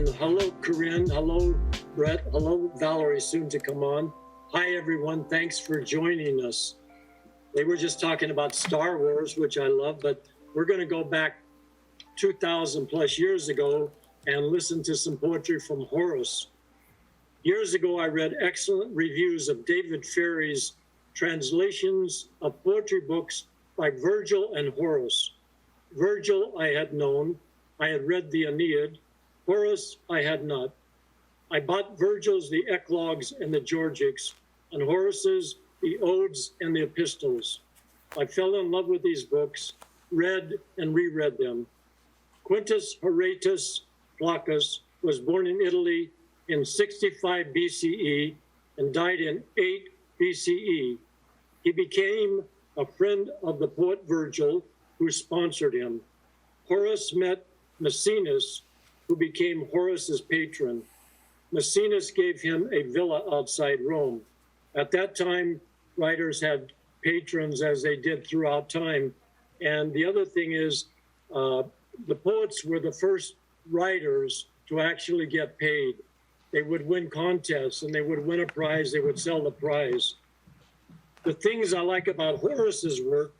And hello, Corrine. Hello, Brett. Hello, Valerie, soon to come on. Hi, everyone. Thanks for joining us. They were just talking about Star Wars, which I love, but we're going to go back 2,000 plus years ago and listen to some poetry from Horace. Years ago, I read excellent reviews of David Ferry's translations of poetry books by Virgil and Horace. Virgil I had known. I had read the Aeneid. Horace I had not. I bought Virgil's the Eclogues and the Georgics, and Horace's the Odes and the Epistles. I fell in love with these books, read and reread them. Quintus Horatius Flaccus was born in Italy in 65 BCE and died in 8 BCE. He became a friend of the poet Virgil, who sponsored him. Horace met Maecenas, who became Horace's patron. Maecenas gave him a villa outside Rome. At that time, writers had patrons as they did throughout time. And the other thing is, the poets were the first writers to actually get paid. They would win contests and they would win a prize, they would sell the prize. The things I like about Horace's work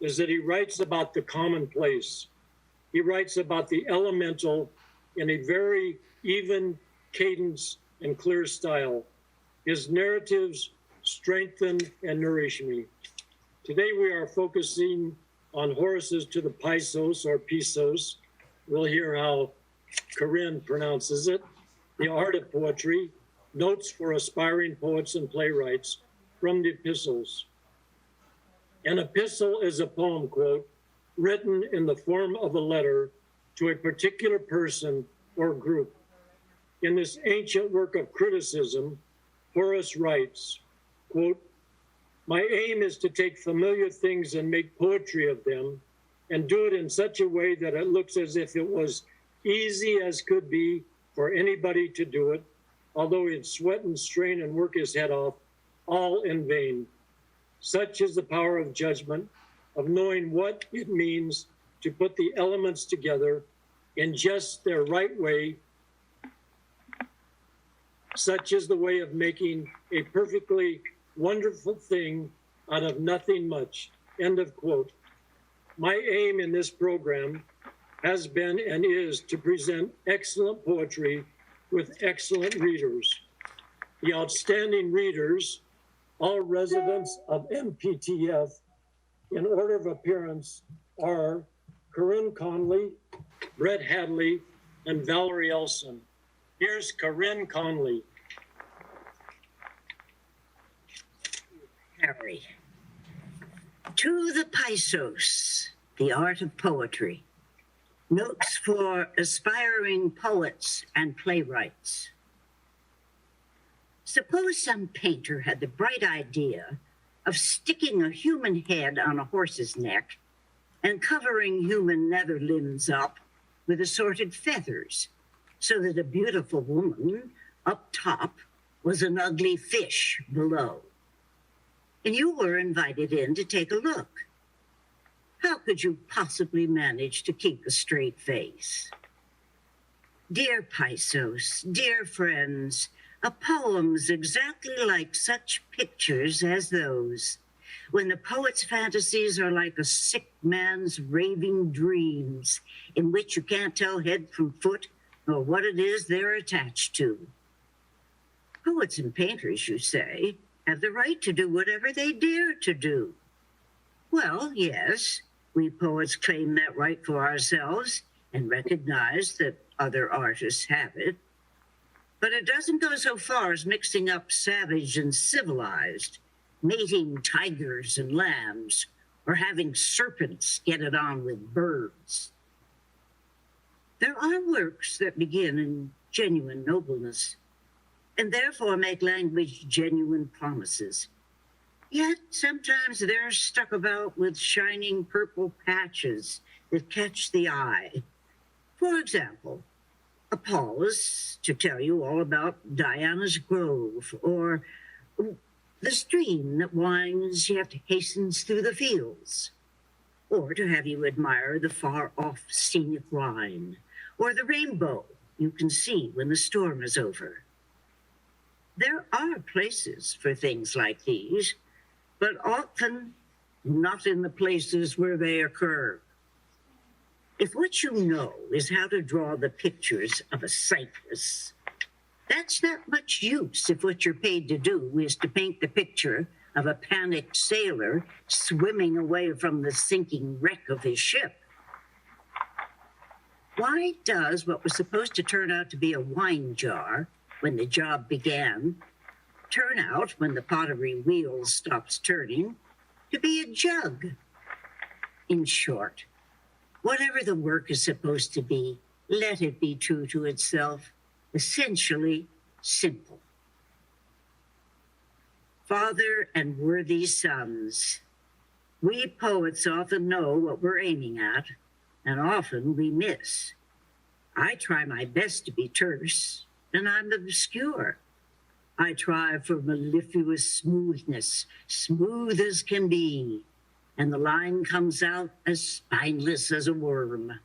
is that he writes about the commonplace. He writes about the elemental in a very even cadence and clear style. His narratives strengthen and nourish me. Today we are focusing on Horace's To the Paisos or Pisos. We'll hear how Corrine pronounces it. The Art of Poetry, Notes for Aspiring Poets and Playwrights from the Epistles. An epistle is a poem, quote, written in the form of a letter to a particular person or group. In this ancient work of criticism, Horace writes, quote, my aim is to take familiar things and make poetry of them and do it in such a way that it looks as if it was easy as could be for anybody to do it, although he'd sweat and strain and work his head off, all in vain. Such is the power of judgment, of knowing what it means to put the elements together in just their right way. Such is the way of making a perfectly wonderful thing out of nothing much. End of quote. My aim in this program has been and is to present excellent poetry with excellent readers. The outstanding readers, all residents of MPTF, in order of appearance, are Corrine Conley, Brett Hadley, and Valerie Elson. Here's Corrine Conley. Harry. To the Paisos, the Art of Poetry. Notes for aspiring poets and playwrights. Suppose some painter had the bright idea of sticking a human head on a horse's neck and covering human nether limbs up with assorted feathers, so that a beautiful woman up top was an ugly fish below. And you were invited in to take a look. How could you possibly manage to keep a straight face? Dear Paisos, dear friends, a poem's exactly like such pictures as those, when the poet's fantasies are like a sick man's raving dreams, in which you can't tell head from foot or what it is they're attached to. Poets and painters, you say, have the right to do whatever they dare to do. Well, yes, we poets claim that right for ourselves and recognize that other artists have it. But it doesn't go so far as mixing up savage and civilized, mating tigers and lambs, or having serpents get it on with birds. There are works that begin in genuine nobleness, and therefore make language genuine promises. Yet sometimes they're stuck about with shining purple patches that catch the eye. For example, a pause to tell you all about Diana's Grove, or the stream that winds yet hastens through the fields, or to have you admire the far-off scenic Rhine, or the rainbow you can see when the storm is over. There are places for things like these, but often not in the places where they occur. If what you know is how to draw the pictures of a cyclist, that's not much use if what you're paid to do is to paint the picture of a panicked sailor swimming away from the sinking wreck of his ship. Why does what was supposed to turn out to be a wine jar when the job began turn out, when the pottery wheel stops turning, to be a jug? In short, whatever the work is supposed to be, let it be true to itself, essentially simple. Father and worthy sons, we poets often know what we're aiming at, and often we miss. I try my best to be terse, and I'm obscure. I try for mellifluous smoothness, smooth as can be, and the line comes out as spineless as a worm.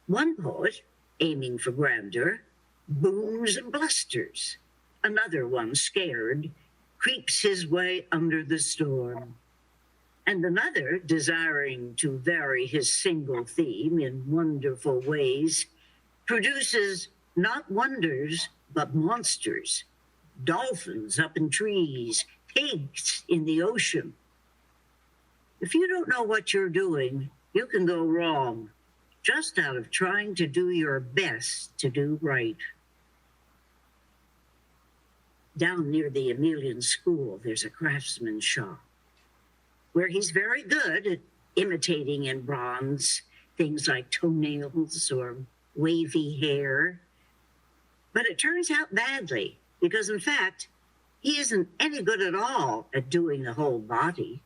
One poet, aiming for grandeur, booms and blusters. Another one, scared, creeps his way under the storm. And another, desiring to vary his single theme in wonderful ways, produces not wonders, but monsters. Dolphins up in trees, pigs in the ocean. If you don't know what you're doing, you can go wrong, just out of trying to do your best to do right. Down near the Emilian School, there's a craftsman's shop where he's very good at imitating in bronze things like toenails or wavy hair. But it turns out badly, because in fact, he isn't any good at all at doing the whole body.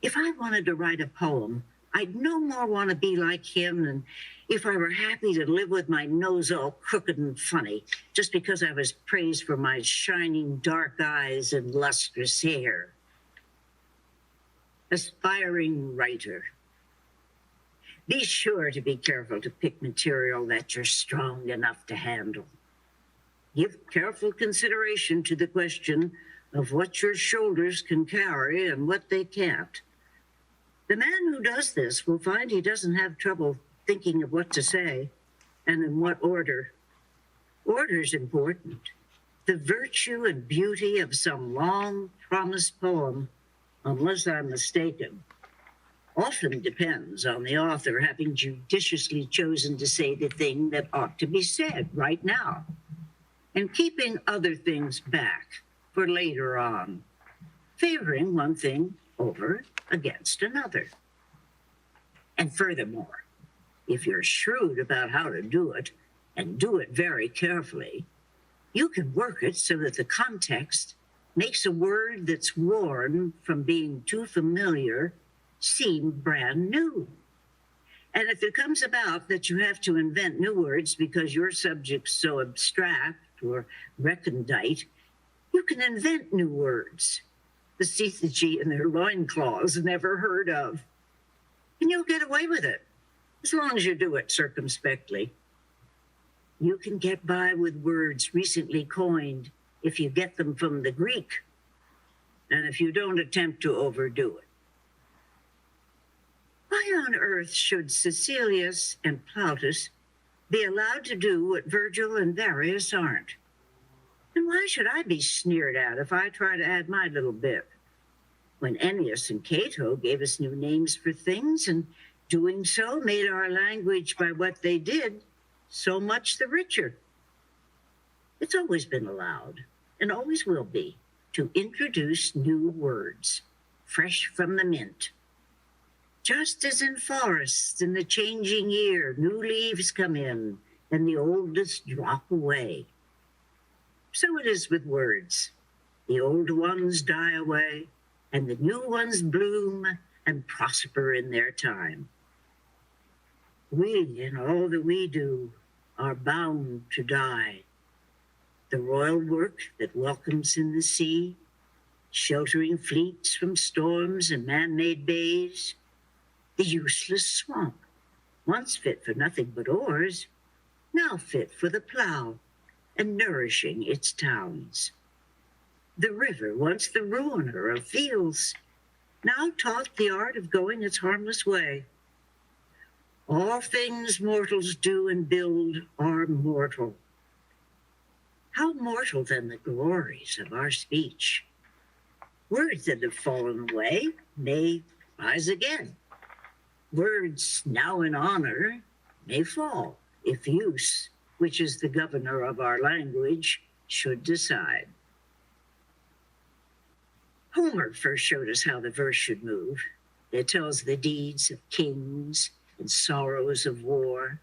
If I wanted to write a poem, I'd no more want to be like him than if I were happy to live with my nose all crooked and funny, just because I was praised for my shining dark eyes and lustrous hair. Aspiring writer, be sure to be careful to pick material that you're strong enough to handle. Give careful consideration to the question of what your shoulders can carry and what they can't. The man who does this will find he doesn't have trouble thinking of what to say and in what order. Order's important. The virtue and beauty of some long-promised poem, unless I'm mistaken, often depends on the author having judiciously chosen to say the thing that ought to be said right now, and keeping other things back for later on, favoring one thing over against another. And furthermore, if you're shrewd about how to do it, and do it very carefully, you can work it so that the context makes a word that's worn from being too familiar seem brand new. And if it comes about that you have to invent new words because your subject's so abstract or recondite, you can invent new words the Sethaji and their loincloths never heard of. And you'll get away with it, as long as you do it circumspectly. You can get by with words recently coined if you get them from the Greek, and if you don't attempt to overdo it. Why on earth should Cecilius and Plautus be allowed to do what Virgil and Varius aren't? And why should I be sneered at if I try to add my little bit? When Ennius and Cato gave us new names for things, and doing so made our language by what they did so much the richer. It's always been allowed, and always will be, to introduce new words, fresh from the mint. Just as in forests in the changing year, new leaves come in, and the oldest drop away. So it is with words. The old ones die away, and the new ones bloom and prosper in their time. We, in all that we do, are bound to die. The royal work that welcomes in the sea, sheltering fleets from storms and man-made bays, the useless swamp, once fit for nothing but oars, now fit for the plow and nourishing its towns. The river, once the ruiner of fields, now taught the art of going its harmless way. All things mortals do and build are mortal. How mortal then the glories of our speech? Words that have fallen away may rise again. Words now in honor may fall if use, which is the governor of our language, should decide. Homer first showed us how the verse should move. It tells the deeds of kings and sorrows of war,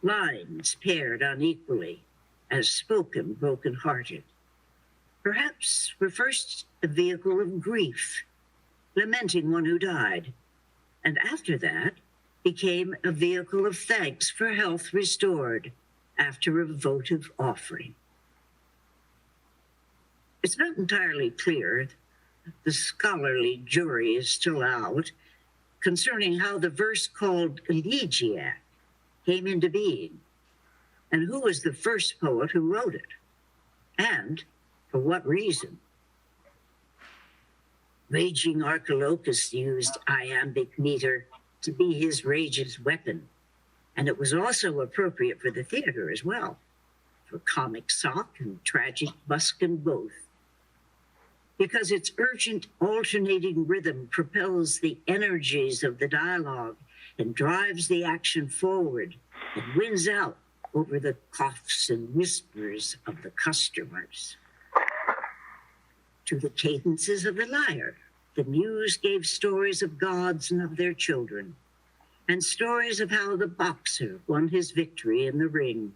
lines paired unequally, as spoken broken-hearted. Perhaps were first a vehicle of grief, lamenting one who died, and after that became a vehicle of thanks for health restored after a votive offering. It's not entirely clear, the scholarly jury is still out, concerning how the verse called elegiac came into being, and who was the first poet who wrote it, and for what reason. Raging Archilochus used iambic meter to be his rage's weapon, and it was also appropriate for the theater as well, for comic sock and tragic buskin both, because its urgent alternating rhythm propels the energies of the dialogue and drives the action forward and wins out over the coughs and whispers of the customers. To the cadences of the lyre, the muse gave stories of gods and of their children, and stories of how the boxer won his victory in the ring,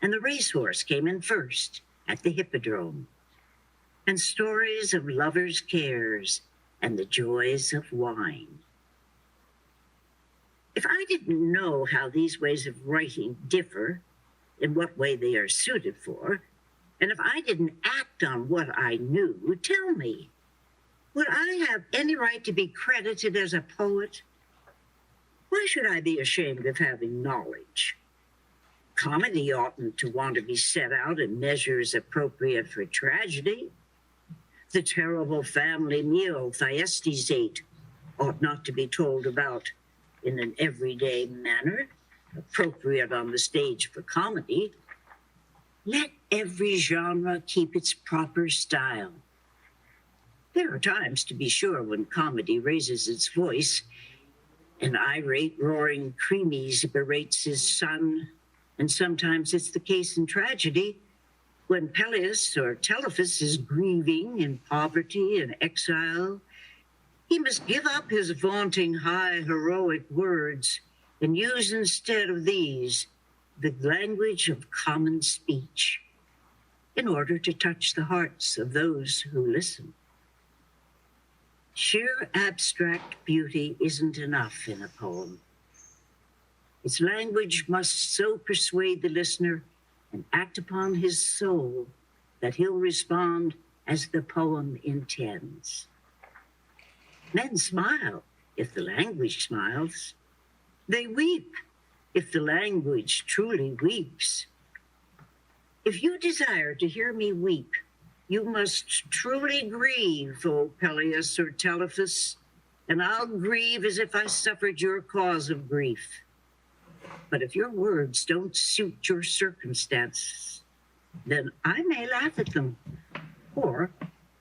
and the racehorse came in first at the hippodrome, and stories of lovers' cares and the joys of wine. If I didn't know how these ways of writing differ, in what way they are suited for, and if I didn't act on what I knew, tell me, would I have any right to be credited as a poet? Why should I be ashamed of having knowledge? Comedy oughtn't to want to be set out in measures appropriate for tragedy. The terrible family meal Thyestes ate ought not to be told about in an everyday manner, appropriate on the stage for comedy. Let every genre keep its proper style. There are times, to be sure, when comedy raises its voice. An irate, roaring Creamies berates his son, and sometimes it's the case in tragedy, when Peleus or Telephus is grieving in poverty and exile. He must give up his vaunting high heroic words and use instead of these the language of common speech in order to touch the hearts of those who listen. Sheer abstract beauty isn't enough in a poem. Its language must so persuade the listener and act upon his soul that he'll respond as the poem intends. Men smile if the language smiles. They weep if the language truly weeps. If you desire to hear me weep, you must truly grieve, O Peleus or Telephus, and I'll grieve as if I suffered your cause of grief. But if your words don't suit your circumstances, then I may laugh at them or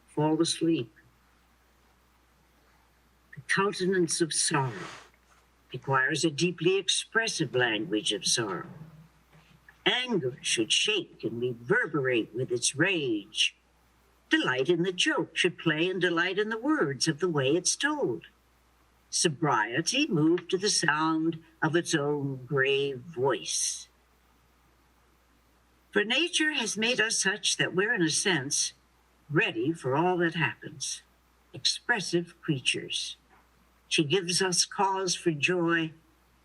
fall asleep. The countenance of sorrow requires a deeply expressive language of sorrow. Anger should shake and reverberate with its rage. Delight in the joke should play and delight in the words of the way it's told. Sobriety moved to the sound of its own grave voice. For nature has made us such that we're, in a sense, ready for all that happens, expressive creatures. She gives us cause for joy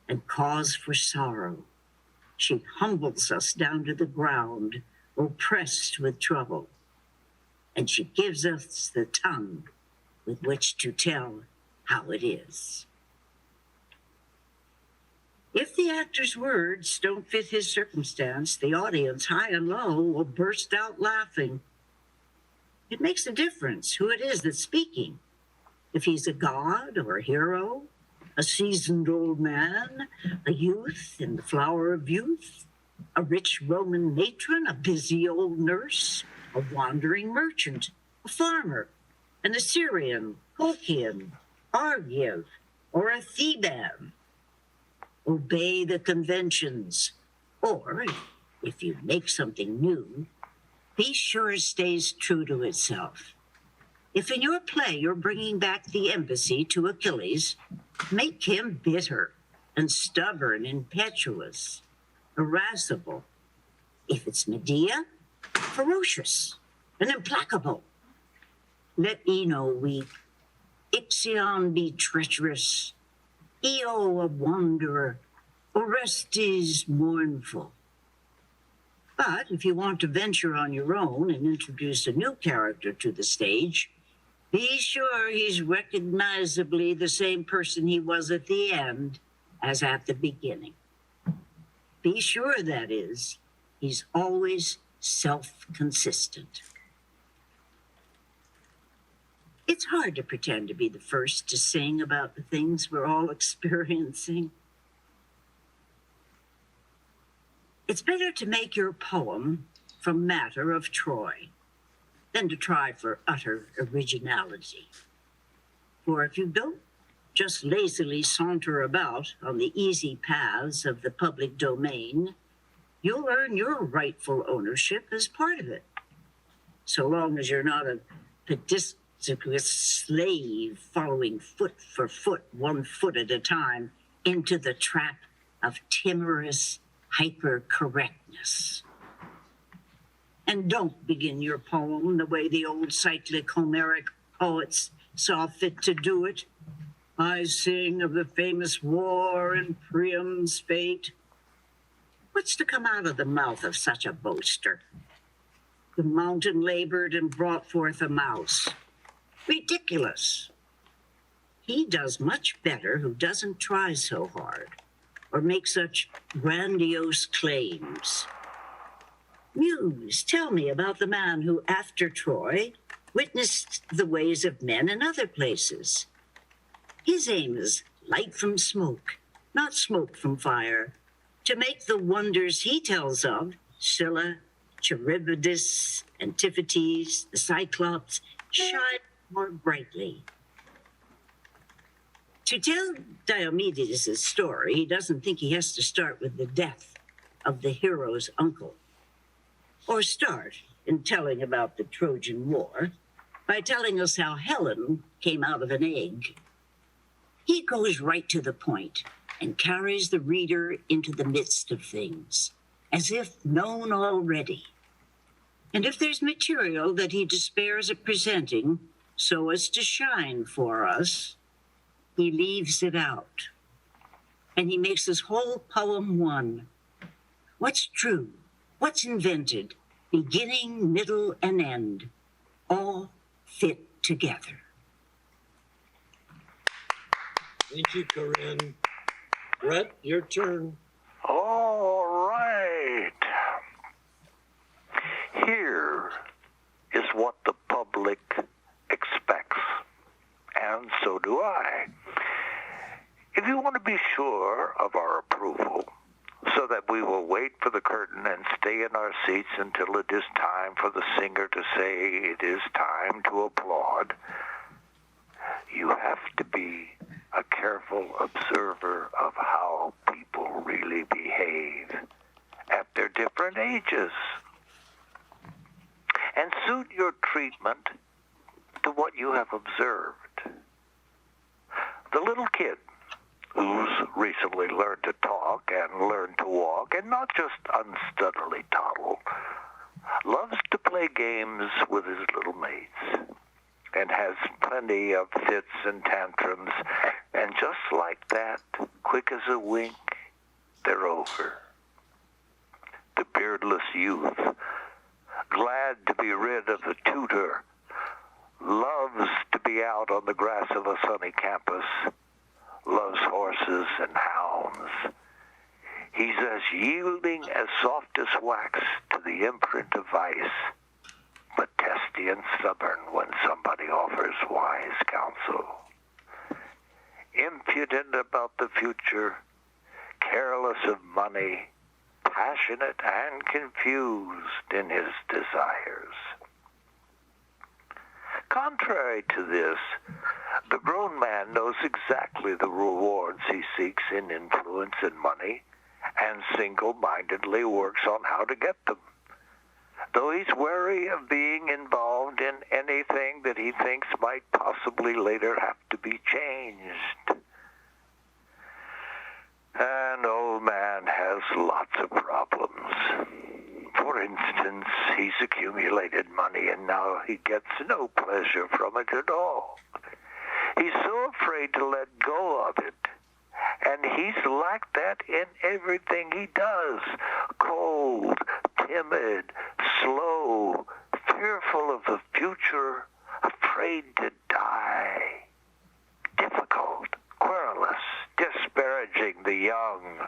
and cause for sorrow. She humbles us down to the ground, oppressed with trouble. And she gives us the tongue with which to tell how it is. If the actor's words don't fit his circumstance, the audience, high and low, will burst out laughing. It makes a difference who it is that's speaking. If he's a god or a hero, a seasoned old man, a youth in the flower of youth, a rich Roman matron, a busy old nurse, a wandering merchant, a farmer, an Assyrian, Colchian, Argiv, or a Theban. Obey the conventions. Or, if you make something new, be sure it stays true to itself. If in your play you're bringing back the embassy to Achilles, make him bitter and stubborn, impetuous, irascible. If it's Medea, ferocious and implacable. Let Ino weep, Ixion be treacherous, Io a wanderer, Orestes mournful. But if you want to venture on your own and introduce a new character to the stage, be sure he's recognizably the same person he was at the end as at the beginning. Be sure, that is, he's always self-consistent. It's hard to pretend to be the first to sing about the things we're all experiencing. It's better to make your poem from matter of Troy than to try for utter originality. For if you don't just lazily saunter about on the easy paths of the public domain, you'll earn your rightful ownership as part of it, so long as you're not a pediscus slave following foot for foot, 1 foot at a time, into the trap of timorous hyper-correctness. And don't begin your poem the way the old cyclic Homeric poets saw fit to do it. I sing of the famous war and Priam's fate. What's to come out of the mouth of such a boaster? The mountain labored and brought forth a mouse. Ridiculous. He does much better who doesn't try so hard or make such grandiose claims. Muse, tell me about the man who, after Troy, witnessed the ways of men in other places. His aim is light from smoke, not smoke from fire, to make the wonders he tells of, Scylla, Charybdis, Antiphates, the Cyclops, shine more brightly. To tell Diomedes' story, he doesn't think he has to start with the death of the hero's uncle, or start in telling about the Trojan War by telling us how Helen came out of an egg. He goes right to the point and carries the reader into the midst of things, as if known already. And if there's material that he despairs of presenting so as to shine for us, he leaves it out. And he makes his whole poem one. What's true? What's invented? Beginning, middle, and end, all fit together. Thank you, Corrine. Brett, your turn. All right. Here is what the public expects, and so do I. If you want to be sure of our approval, so that we will wait for the curtain and stay in our seats until it is time for the singer to say it is time to applaud, you have to be a careful observer of how people really behave at their different ages, and suit your treatment to what you have observed. The little kid who's recently learned to talk and learned to walk, and not just unsteadily toddle, loves to play games with his little mates, and has plenty of fits and tantrums, and just like that, quick as a wink, they're over. The beardless youth, glad to be rid of the tutor, loves to be out on the grass of a sunny campus, loves horses and hounds, He's as yielding as softest wax to the imprint of ice, but testy and stubborn when somebody offers wise counsel. Impudent about the future, careless of money, passionate and confused in his desires. Contrary to this, the grown man knows exactly the rewards he seeks in influence and money, and single-mindedly works on how to get them, though he's wary of being involved in anything that he thinks might possibly later have to be changed. An old man has lots of problems. For instance, he's accumulated money and now he gets no pleasure from it at all. He's so afraid to let go of it. And he's like that in everything he does. Cold, timid, slow, fearful of the future, afraid to die. Difficult, querulous, disparaging the young,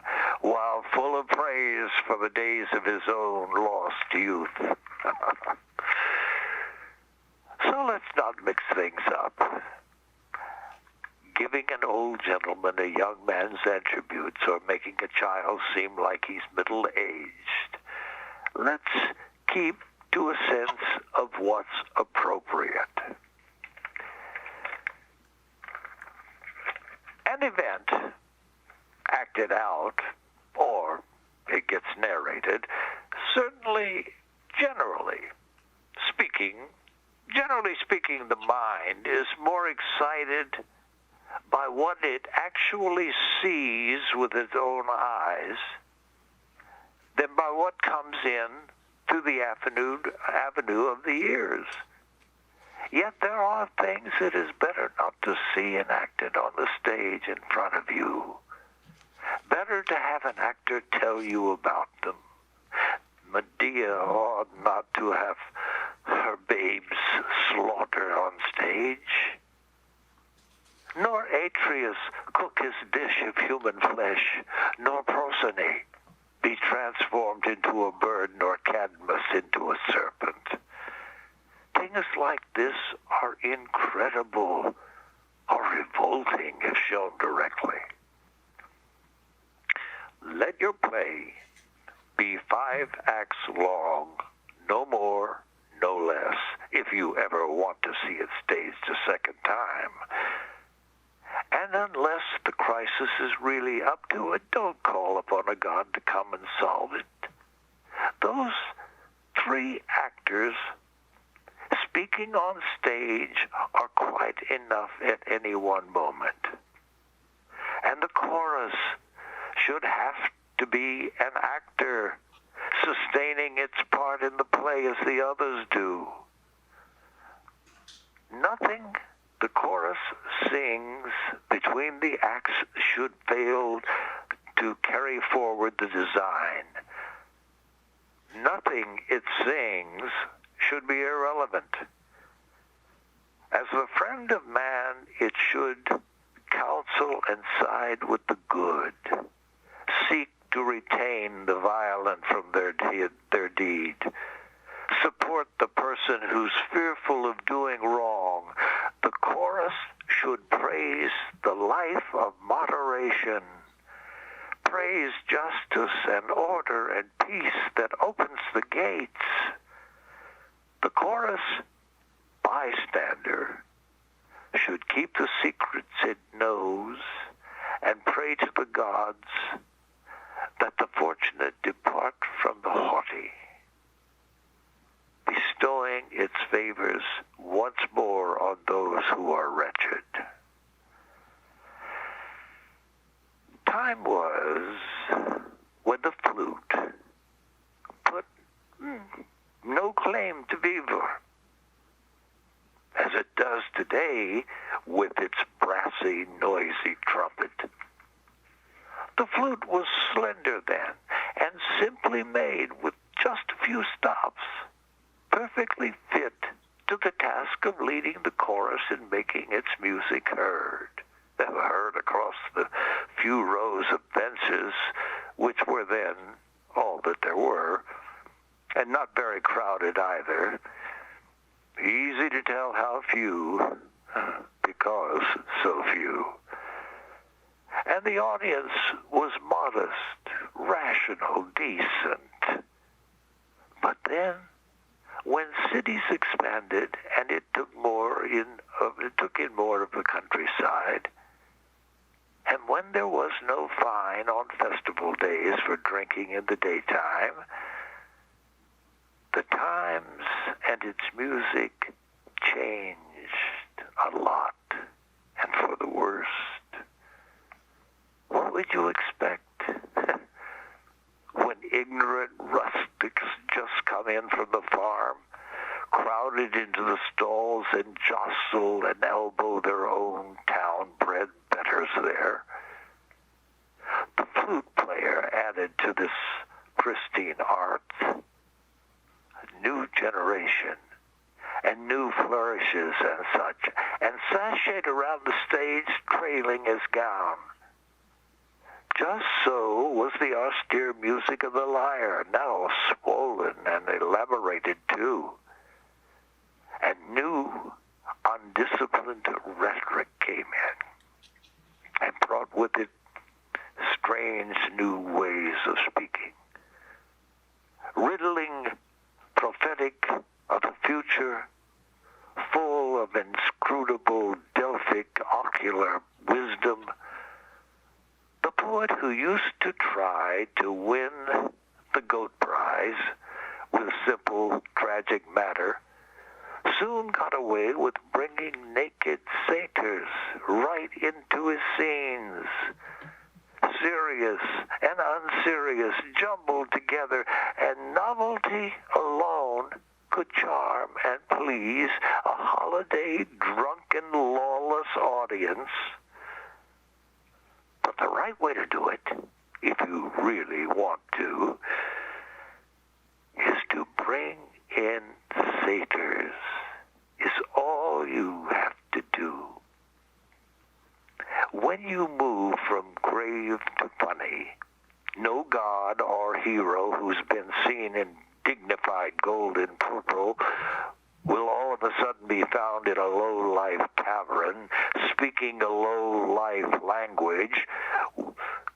while full of praise for the days of his own lost youth. So let's not mix things up. Giving an old gentleman a young man's attributes or making a child seem like he's middle-aged. Let's keep to a sense of what's appropriate. An event acted out, or it gets narrated, generally speaking, the mind is more excited by what it actually sees with its own eyes than by what comes in through the avenue of the ears. Yet there are things it is better not to see enacted on the stage in front of you. Better to have an actor tell you about them. Medea ought not to have her babes slaughtered on stage, nor Atreus cook his dish of human flesh, nor Procone be transformed into a bird, nor Cadmus into a serpent. Things like this are incredible or revolting if shown directly. Let your play be 5 acts long, no more, no less, if you ever want to see it staged a second time. And unless the crisis is really up to it, don't call upon a god to come and solve it. Those 3 actors speaking on stage are quite enough at any one moment. And the chorus should have to be an actor sustaining its part in the play as the others do. Nothing the chorus sings between the acts should fail to carry forward the design. Nothing it sings should be irrelevant. As the friend of man, it should counsel and side with the good, seek to retain the violent from their deed, support the person who's fearful of doing wrong. The chorus should praise the life of moderation, praise justice and order and peace that opens the gates. The chorus bystander should keep the secrets it knows and pray to the gods that the fortunate depart from the haughty, bestowing its favors once more on those who are wretched. Time was when the flute put no claim to beaver, as it does today with its brassy, noisy trumpet. The flute was slender then, and simply made with just a few stops, perfectly fit to the task of leading the chorus and making its music heard across the few rows of benches which were and not very crowded either. Easy to tell how few, because so few. And the audience was modest, rational, decent. But then, when cities expanded and it took in more of the countryside, and when there was no fine on festival days for drinking in the daytime, the times and its music changed a lot, and for the worst. What would you expect when ignorant rustics just come in from the farm, crowded into the stalls and jostle and elbow their own town-bred betters there? The flute player added to this pristine art a new generation and new flourishes and such, and sashayed around the stage trailing his gown. Just so was the austere music of the lyre, now swollen and elaborated too. And new, undisciplined rhetoric came in and brought with it strange new ways of speaking, riddling, prophetic of the future, full of inscrutable Delphic ocular wisdom. The poet who used to try to win the goat prize with simple, tragic matter soon got away with bringing naked satyrs right into his scenes. Serious and unserious jumbled together, and novelty alone could charm and please a holiday, drunken, lawless audience. But the right way to do it, if you really want to, is to bring in satyrs, is all you have to do. When you move from grave to funny, no god or hero who's been seen in dignified gold and purple will all of a sudden be found in a low-life tavern, speaking a low-life language,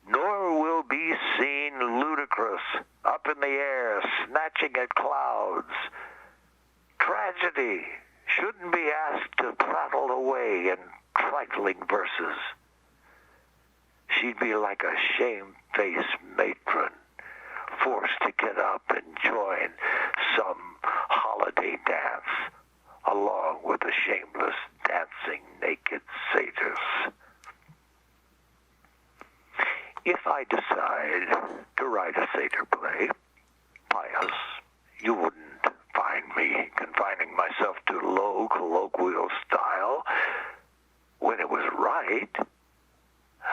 nor will be seen ludicrous, up in the air, snatching at clouds. Tragedy shouldn't be asked to prattle away in trifling verses. She'd be like a shamefaced matron, forced to get up and join some holiday dance, along with the shameless dancing naked satyrs. If I decide to write a satyr play, pious, you wouldn't find me confining myself to low colloquial style when it was right.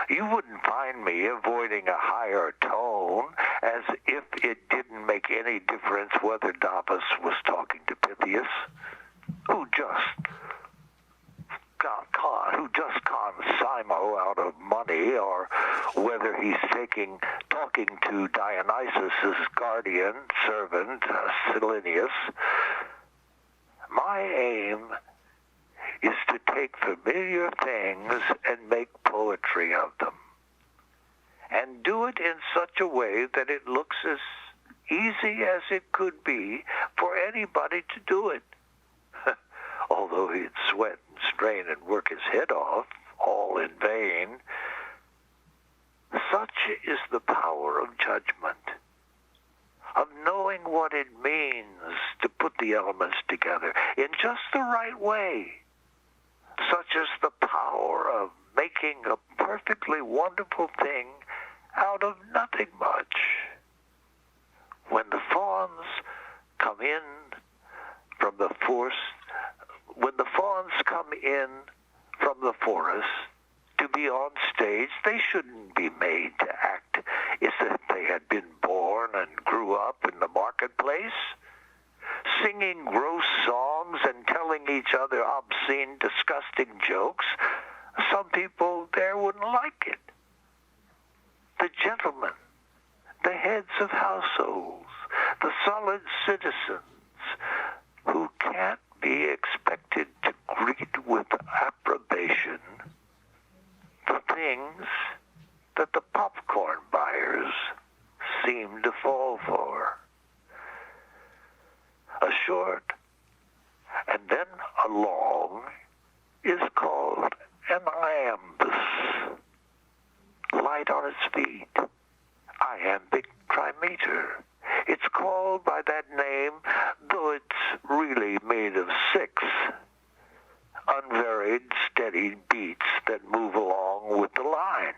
You wouldn't find me avoiding a higher tone, as if it didn't make any difference whether Dobus was talking to Pythias, who just conned Simo out of money, or whether he's talking to Dionysus' guardian servant, Silenius. My aim is to take familiar things and make poetry of them, and do it in such a way that it looks as easy as it could be for anybody to do it. Although he'd sweat and strain and work his head off, all in vain. Such is the power of judgment, of knowing what it means to put the elements together in just the right way. Such is the power of making a perfectly wonderful thing out of nothing much. When the fawns come in from the forest to be on stage, they shouldn't be made to act as if they had been born and grew up in the marketplace, singing gross songs and telling each other obscene, disgusting jokes. Some people there wouldn't like it. The gentlemen, the heads of households, the solid citizens who can't be expected to greet with approbation the things that the popcorn buyers seem to fall for. A short and then a long is called an iambus. Light on its feet, iambic trimeter. It's called by that name, though it's really made of 6 unvaried, steady beats that move along with the line.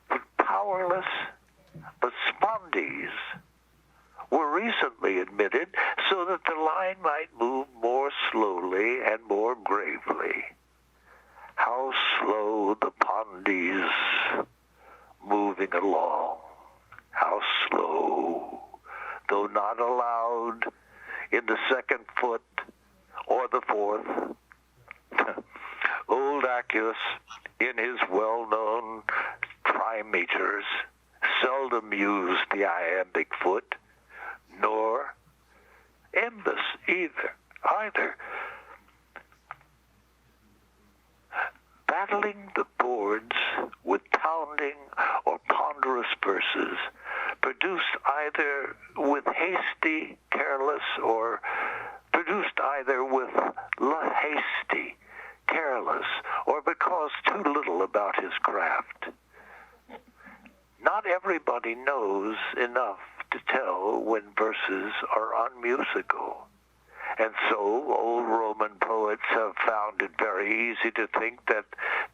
But powerless, but spondees were recently admitted so that the line might move more slowly and more gravely. How slow the pondies moving along. How slow, though not allowed in the 2nd foot or the 4th. Old Accius, in his well-known trimeters, seldom used the iambic foot, nor imbus either. Battling the boards with pounding or ponderous verses, produced either with hasty, careless, or produced either with hasty, careless, or because too little about his craft. Not everybody knows enough to tell when verses are unmusical. And so old Roman poets have found it very easy to think that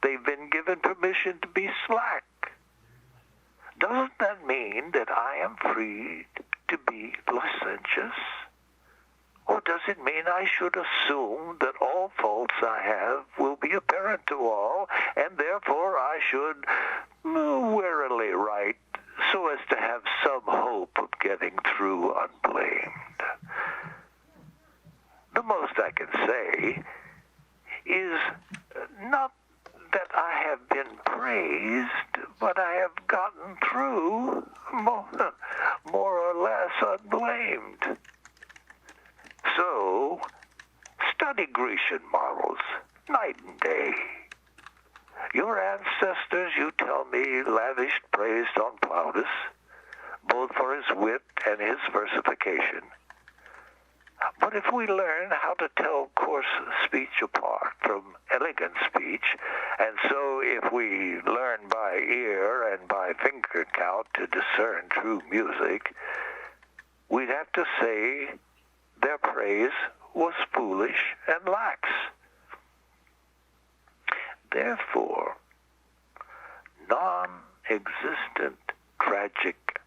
they've been given permission to be slack. Doesn't that mean that I am free to be licentious? Or does it mean I should assume that all faults I have will be apparent to all, and therefore I should warily write so as to have some hope of getting through unblamed? The most I can say is not that I have been praised, but I have gotten through more or less unblamed. So, study Grecian models, night and day. Your ancestors, you tell me, lavished praise on Plautus, both for his wit and his versification. But if we learn how to tell coarse speech apart from elegant speech, and so if we learn by ear and by finger count to discern true music, we'd have to say their praise was foolish and lax. Therefore, non-existent tragic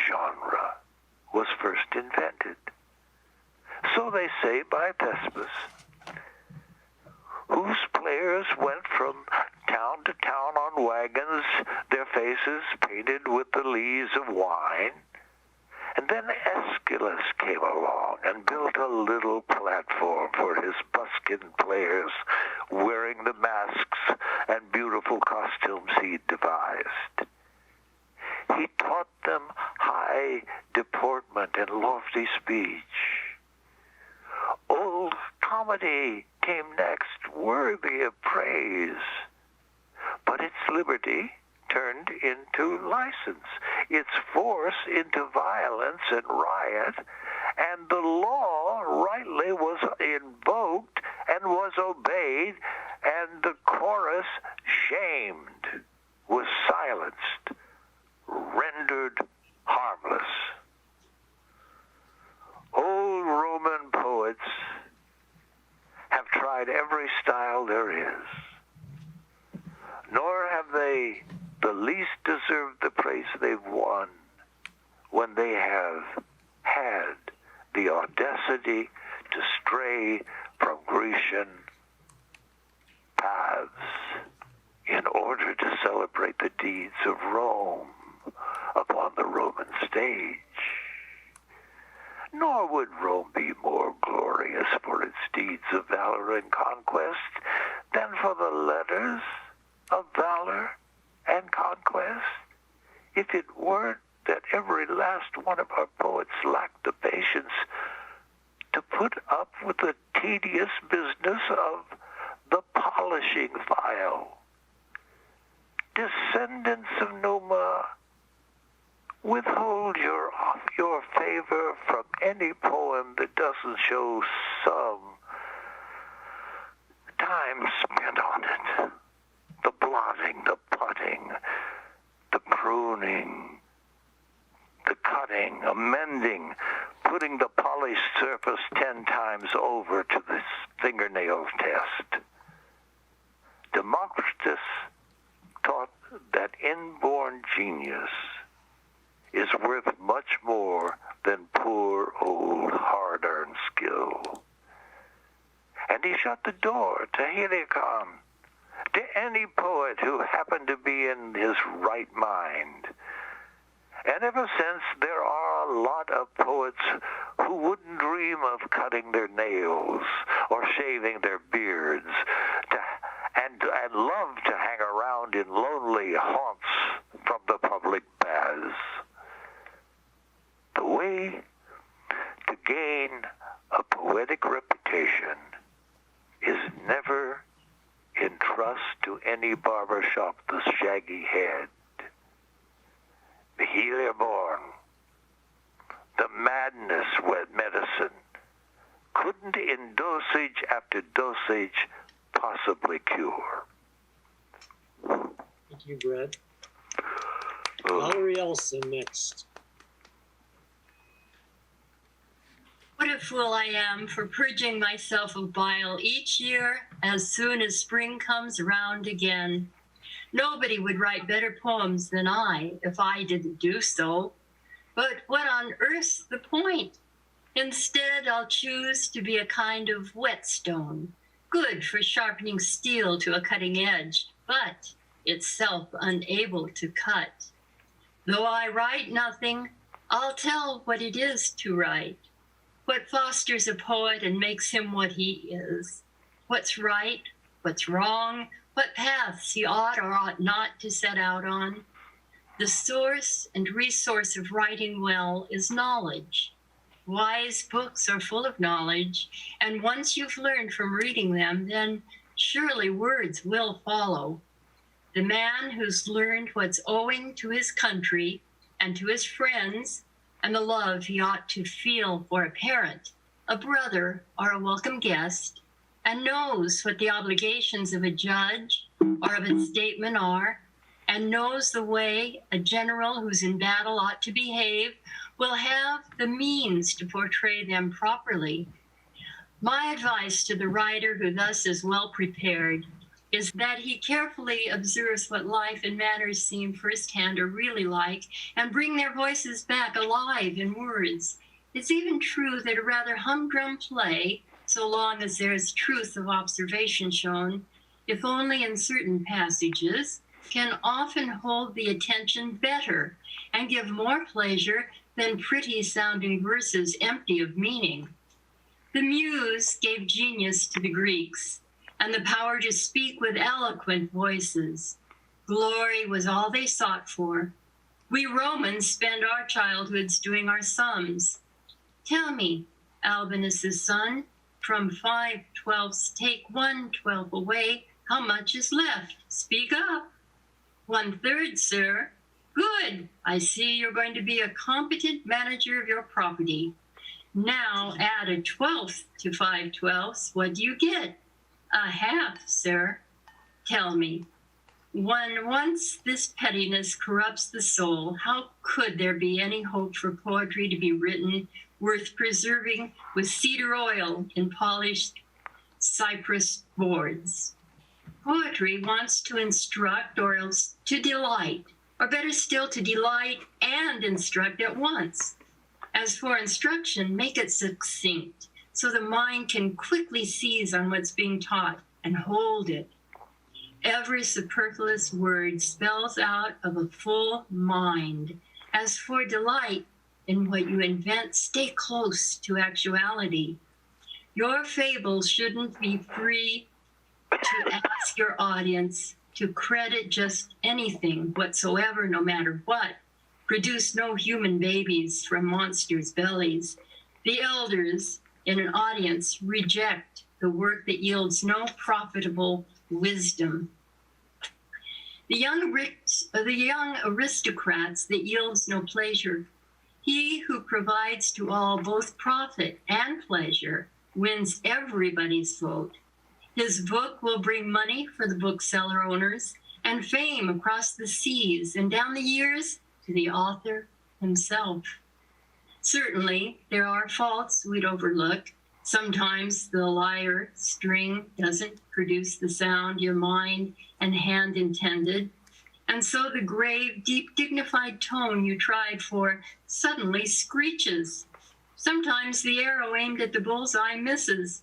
genre was first invented. So they say by Thespis, whose players went from town to town on wagons, their faces painted with the lees of wine. And then Esquivel came along and built a little platform for his buskin players, wearing the masks and beautiful costumes he devised. He taught them high deportment and lofty speech. Old comedy came next, worthy of praise, but its liberty turned into license, its force into violence and riot, and the law rightly was invoked and was obeyed, and the chorus shamed, was silenced, rendered harmless. Old Roman poets have tried every style there is, nor have they the least deserved the praise they've won when they have had the audacity to stray from Grecian paths in order to celebrate the deeds of Rome upon the Roman stage. Nor would Rome be more glorious for its deeds of valor and conquest than for the letters of valor and conquest if it weren't that every last one of our poets lacked the patience to put up with the tedious business of the polishing file. Descendants of Numa, withhold your favor from any poem that doesn't show some time spent on it. The blotting, the putting, the pruning, the cutting, amending, putting the polished surface 10 times over to this fingernail test. Democritus taught that inborn genius is worth much more than poor old hard-earned skill. And he shut the door to Helicon, to any poet who happened to be in his right mind. And ever since, there are a lot of poets who wouldn't dream of cutting their nails or shaving their beards and love to hang around in lonely haunts from the public baths. The way to gain a poetic reputation is never entrust to any barbershop the shaggy head. The Heliaborn, the madness with medicine, couldn't in dosage after dosage possibly cure. Thank you, Brett. Valerie Elson next. What a fool I am for purging myself of bile each year as soon as spring comes around again. Nobody would write better poems than I if I didn't do so. But what on earth's the point? Instead, I'll choose to be a kind of whetstone, good for sharpening steel to a cutting edge, but itself unable to cut. Though I write nothing, I'll tell what it is to write, what fosters a poet and makes him what he is, what's right, what's wrong, what paths he ought or ought not to set out on. The source and resource of writing well is knowledge. Wise books are full of knowledge, and once you've learned from reading them, then surely words will follow. The man who's learned what's owing to his country and to his friends, and the love he ought to feel for a parent, a brother, or a welcome guest, and knows what the obligations of a judge or of a statesman are, and knows the way a general who's in battle ought to behave, will have the means to portray them properly. My advice to the writer who thus is well prepared is that he carefully observes what life and manners seem firsthand or really like, and bring their voices back alive in words. It's even true that a rather humdrum play, so long as there's truth of observation shown, if only in certain passages, can often hold the attention better and give more pleasure than pretty-sounding verses empty of meaning. The muse gave genius to the Greeks, and the power to speak with eloquent voices. Glory was all they sought for. We Romans spend our childhoods doing our sums. Tell me, Albinus's son, from 5/12 take 1/12 away, how much is left? Speak up. 1/3, sir. Good. I see you're going to be a competent manager of your property. Now add a 1/12 to 5/12. What do you get? A half, sir. Tell me, when once this pettiness corrupts the soul, how could there be any hope for poetry to be written worth preserving with cedar oil in polished cypress boards? Poetry wants to instruct or else to delight, or better still, to delight and instruct at once. As for instruction, make it succinct, so the mind can quickly seize on what's being taught and hold it. Every superfluous word spells out of a full mind. As for delight in what you invent, stay close to actuality. Your fable shouldn't be free to ask your audience to credit just anything whatsoever, no matter what. produce no human babies from monsters' bellies. The elders in an audience reject the work that yields no profitable wisdom. The young aristocrats that yields no pleasure. He who provides to all both profit and pleasure wins everybody's vote. His book will bring money for the bookseller owners and fame across the seas and down the years to the author himself. Certainly, there are faults we'd overlook. Sometimes the lyre string doesn't produce the sound your mind and hand intended. And so the grave, deep, dignified tone you tried for suddenly screeches. Sometimes the arrow aimed at the bullseye misses.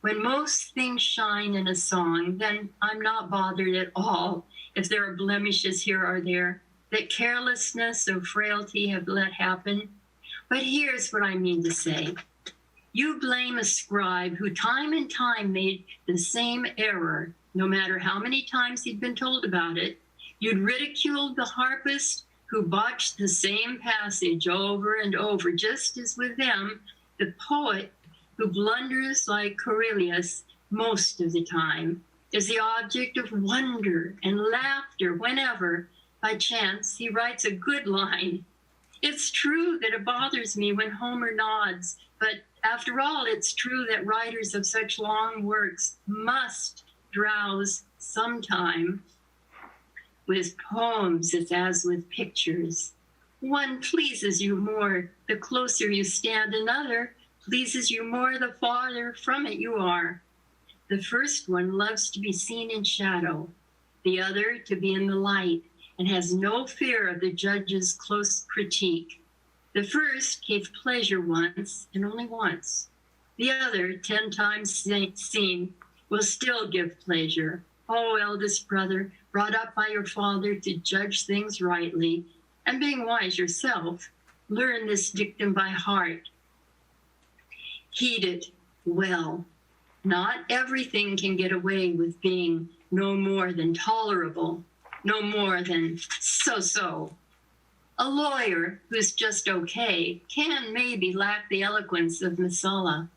When most things shine in a song, then I'm not bothered at all if there are blemishes here or there that carelessness or frailty have let happen. But here's what I mean to say. You blame a scribe who time and time made the same error, no matter how many times he'd been told about it. You'd ridicule the harpist who botched the same passage over and over, just as with them, the poet who blunders like Cornelius most of the time is the object of wonder and laughter whenever, by chance, he writes a good line. It's true that it bothers me when Homer nods, but after all, it's true that writers of such long works must drowse sometime. With poems, it's as with pictures. One pleases you more the closer you stand, another pleases you more the farther from it you are. The first one loves to be seen in shadow, the other to be in the light, and has no fear of the judge's close critique. The first gave pleasure once and only once. The other, 10 times seen, will still give pleasure. Oh, eldest brother, brought up by your father to judge things rightly, and being wise yourself, learn this dictum by heart. Heed it well. Not everything can get away with being no more than tolerable, no more than so-so. A lawyer who's just okay can maybe lack the eloquence of Messala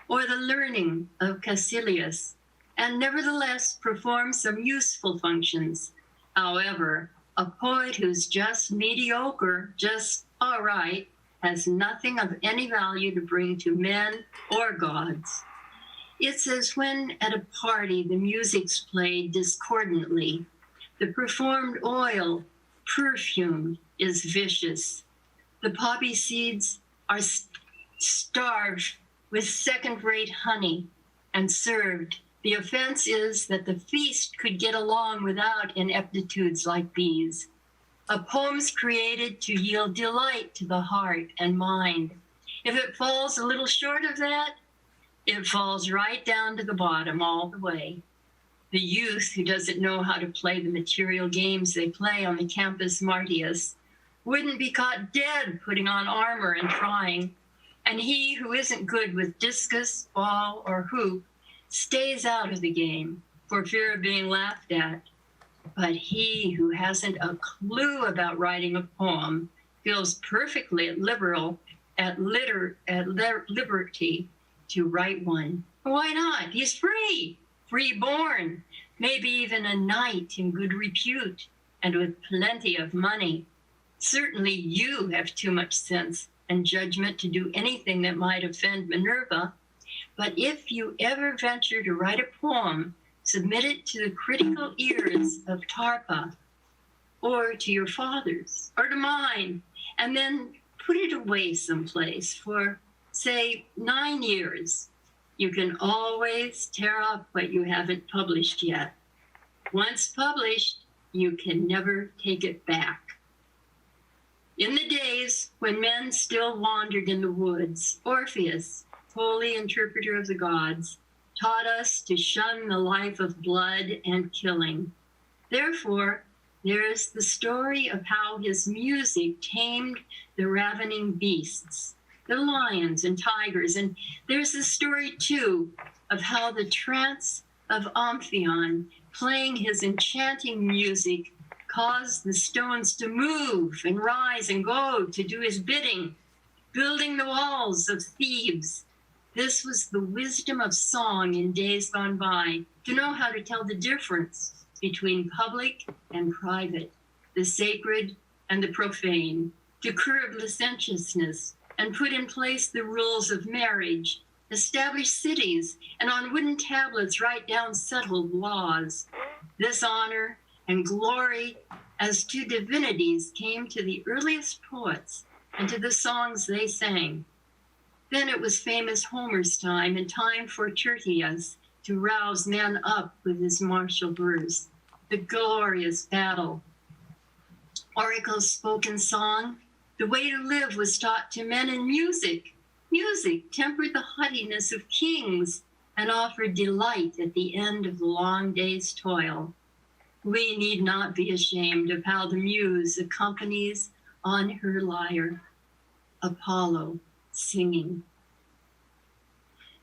or the learning of Caecilius, and nevertheless perform some useful functions. However, a poet who's just mediocre, just all right, has nothing of any value to bring to men or gods. It's as when at a party the music's played discordantly. The performed oil, perfumed, is vicious. The poppy seeds are starved with second-rate honey and served. The offense is that the feast could get along without ineptitudes like these. A poem's created to yield delight to the heart and mind. If it falls a little short of that, it falls right down to the bottom all the way. The youth who doesn't know how to play the material games they play on the campus Martius wouldn't be caught dead putting on armor and trying. And he who isn't good with discus, ball, or hoop stays out of the game for fear of being laughed at. But he who hasn't a clue about writing a poem feels perfectly at liberty to write one. Why not? He's free, free-born, maybe even a knight in good repute and with plenty of money. Certainly you have too much sense and judgment to do anything that might offend Minerva. But if you ever venture to write a poem, submit it to the critical ears of Tarpa, or to your father's, or to mine, and then put it away someplace for, say, 9 years. You can always tear up what you haven't published yet. Once published, you can never take it back. In the days when men still wandered in the woods, Orpheus, holy interpreter of the gods, taught us to shun the life of blood and killing. Therefore, there is the story of how his music tamed the ravening beasts, the lions and tigers. And there's the story, too, of how the trance of Amphion, playing his enchanting music, caused the stones to move and rise and go to do his bidding, building the walls of Thebes. This was the wisdom of song in days gone by, to know how to tell the difference between public and private, the sacred and the profane, to curb licentiousness and put in place the rules of marriage, establish cities, and on wooden tablets write down settled laws. This honor and glory as to divinities came to the earliest poets and to the songs they sang. Then it was famous Homer's time, and time for Tertius to rouse men up with his martial verse, the glorious battle. Oracles spoke in song. The way to live was taught to men in music. Music tempered the haughtiness of kings and offered delight at the end of the long day's toil. We need not be ashamed of how the muse accompanies on her lyre, Apollo singing.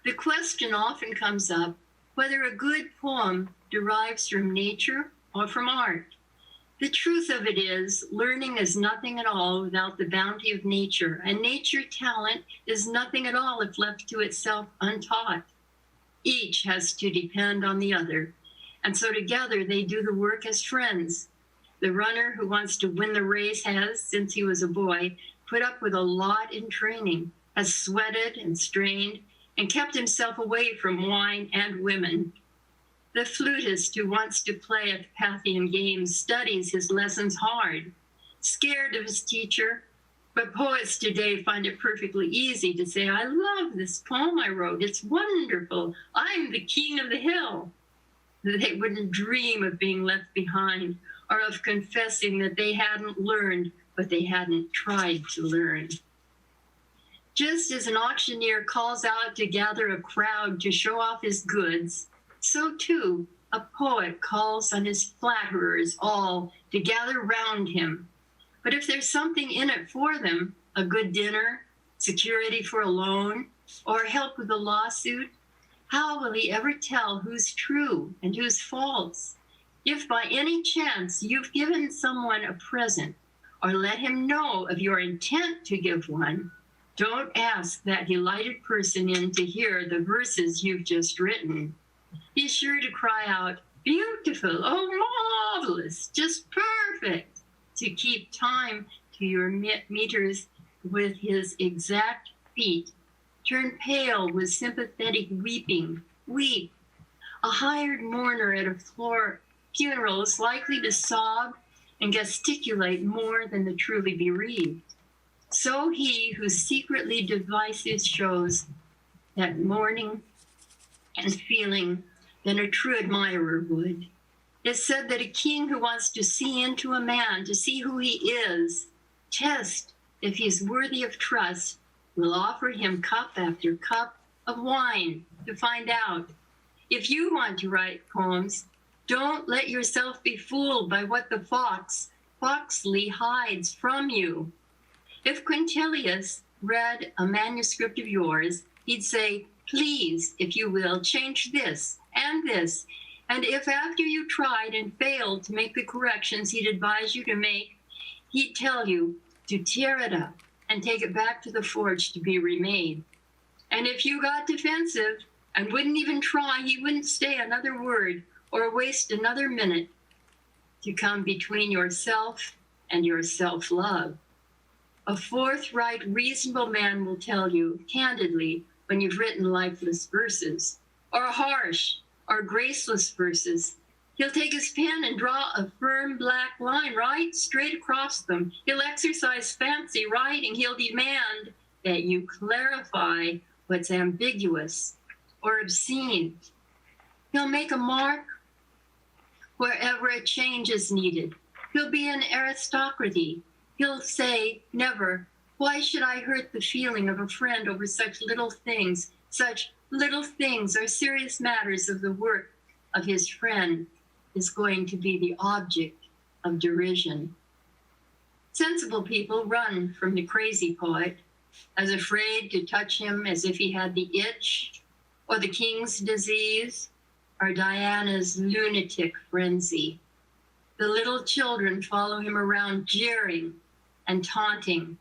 The question often comes up whether a good poem derives from nature or from art. The truth of it is, learning is nothing at all without the bounty of nature, and nature talent is nothing at all if left to itself untaught. Each has to depend on the other, and so together they do the work as friends. The runner who wants to win the race has, since he was a boy, put up with a lot in training, has sweated and strained, and kept himself away from wine and women. The flutist who wants to play at the Paphian games studies his lessons hard, scared of his teacher, but poets today find it perfectly easy to say, I love this poem I wrote, it's wonderful, I'm the king of the hill. They wouldn't dream of being left behind or of confessing that they hadn't learned what they hadn't tried to learn. Just as an auctioneer calls out to gather a crowd to show off his goods, so too a poet calls on his flatterers all to gather round him. But if there's something in it for them, a good dinner, security for a loan, or help with a lawsuit, how will he ever tell who's true and who's false? If by any chance you've given someone a present or let him know of your intent to give one, don't ask that delighted person in to hear the verses you've just written. He's sure to cry out, beautiful, oh, marvelous, just perfect, to keep time to your meters with his exact feet. Turn pale with sympathetic weeping. Weep. A hired mourner at a funeral is likely to sob and gesticulate more than the truly bereaved. So he who secretly devices shows that mourning and feeling than a true admirer would. It's said that a king who wants to see into a man, to see who he is, test if he's worthy of trust, will offer him cup after cup of wine to find out. If you want to write poems, don't let yourself be fooled by what the foxly hides from you. If Quintilius read a manuscript of yours, he'd say, please, if you will, change this and this. And if after you tried and failed to make the corrections he'd advise you to make, he'd tell you to tear it up and take it back to the forge to be remade. And if you got defensive and wouldn't even try, he wouldn't say another word or waste another minute to come between yourself and your self-love. A forthright, reasonable man will tell you candidly when you've written lifeless verses, or harsh or graceless verses. He'll take his pen and draw a firm black line right straight across them. He'll exercise fancy writing. He'll demand that you clarify what's ambiguous or obscene. He'll make a mark wherever a change is needed. He'll be an aristocracy. He'll say, never, why should I hurt the feeling of a friend over such little things? Such little things are serious matters of the work of his friend is going to be the object of derision. Sensible people run from the crazy poet, as afraid to touch him as if he had the itch, or the king's disease, or Diana's lunatic frenzy. The little children follow him around, jeering and taunting.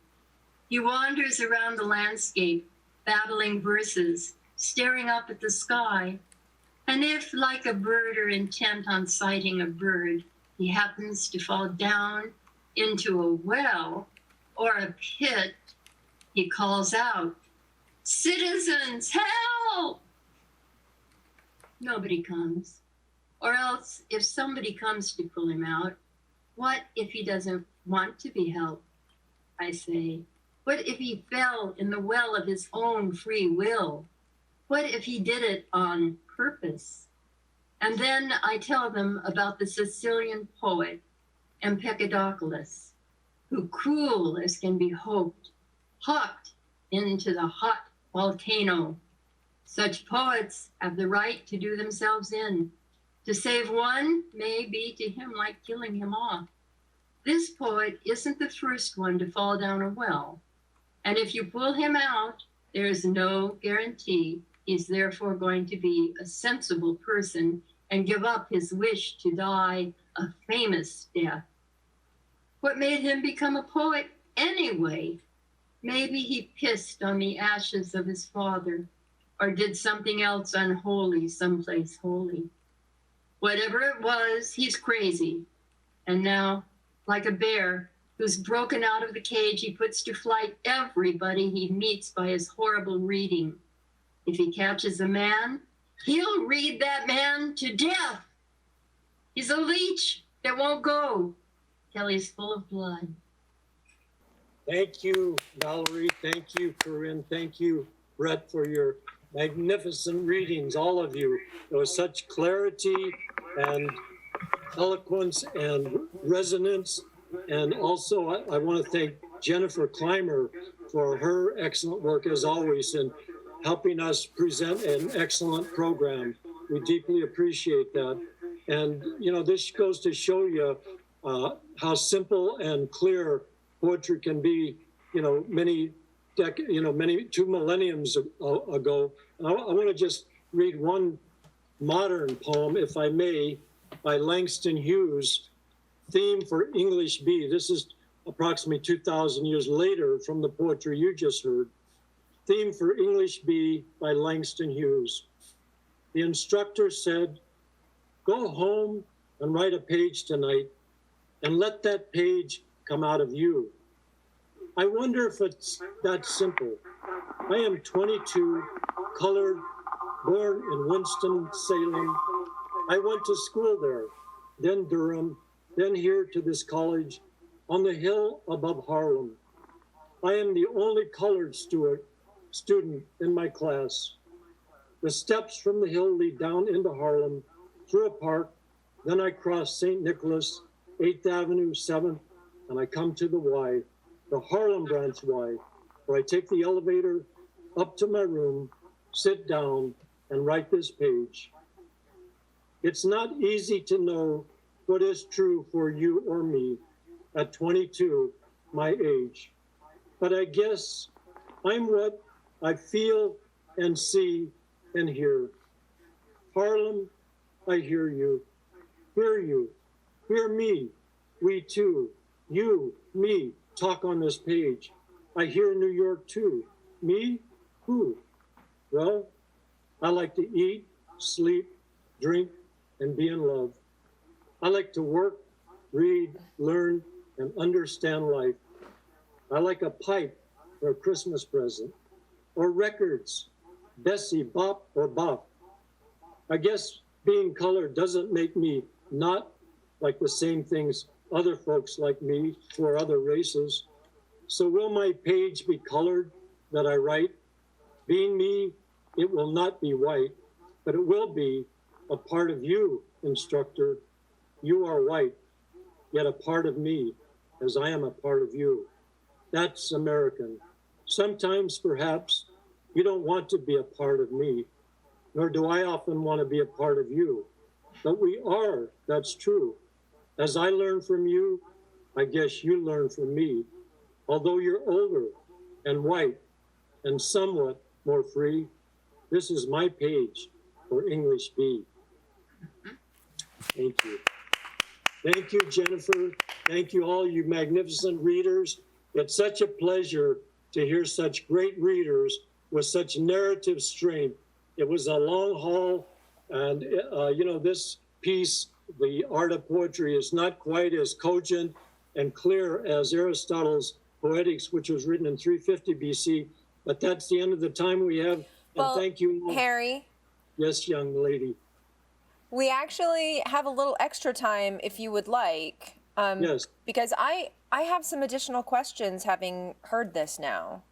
He wanders around the landscape, babbling verses, staring up at the sky. And if, like a birder intent on sighting a bird, he happens to fall down into a well or a pit, he calls out, "Citizens, help!" Nobody comes. Or else, if somebody comes to pull him out, what if he doesn't want to be helped? I say, what if he fell in the well of his own free will? What if he did it on purpose? And then I tell them about the Sicilian poet, Empedocles, who, cruel as can be hoped, hopped into the hot volcano. Such poets have the right to do themselves in. To save one may be to him like killing him off. This poet isn't the first one to fall down a well. And if you pull him out, there is no guarantee he's therefore going to be a sensible person and give up his wish to die a famous death. What made him become a poet anyway? Maybe he pissed on the ashes of his father or did something else unholy someplace holy. Whatever it was, he's crazy. And now, like a bear who's broken out of the cage, he puts to flight everybody he meets by his horrible reading. If he catches a man, he'll read that man to death. He's a leech that won't go till he's full of blood. Thank you, Valerie. Thank you, Corrine. Thank you, Brett, for your magnificent readings, all of you. There was such clarity and eloquence and resonance. And also, I want to thank Jennifer Clymer for her excellent work, as always, in helping us present an excellent program. We deeply appreciate that. And, you know, this goes to show you how simple and clear poetry can be, you know, many 2 millenniums ago. And I want to just read one modern poem, if I may, by Langston Hughes, Theme for English B. This is approximately 2,000 years later from the poetry you just heard. Theme for English B by Langston Hughes. The instructor said, "Go home and write a page tonight and let that page come out of you." I wonder if it's that simple. I am 22, colored, born in Winston-Salem. I went to school there, then Durham, then here to this college on the hill above Harlem. I am the only colored student in my class. The steps from the hill lead down into Harlem, through a park, then I cross St. Nicholas, 8th Avenue, 7th, and I come to the Y, the Harlem Branch Y, where I take the elevator up to my room, sit down, and write this page. It's not easy to know what is true for you or me at 22, my age. But I guess I'm what I feel and see and hear. Harlem, I hear you, hear me, we too, you, me, talk on this page. I hear New York too. Me? Who? Well, I like to eat, sleep, drink, and be in love. I like to work, read, learn, and understand life. I like a pipe for a Christmas present, or records, Bessie, Bop, or Bop. I guess being colored doesn't make me not like the same things other folks like me for other races. So will my page be colored that I write? Being me, it will not be white, but it will be a part of you, instructor. You are white, yet a part of me, as I am a part of you. That's American. Sometimes, perhaps, you don't want to be a part of me, nor do I often want to be a part of you. But we are, that's true. As I learn from you, I guess you learn from me. Although you're older and white and somewhat more free, this is my page for English B. Thank you. Thank you, Jennifer. Thank you, all you magnificent readers. It's such a pleasure to hear such great readers with such narrative strength. It was a long haul, and this piece, The Art of Poetry, is not quite as cogent and clear as Aristotle's Poetics, which was written in 350 BC, but that's the end of the time we have. And well, thank you, Harry. Yes, young lady. We actually have a little extra time if you would like. Yes. Because I have some additional questions having heard this now.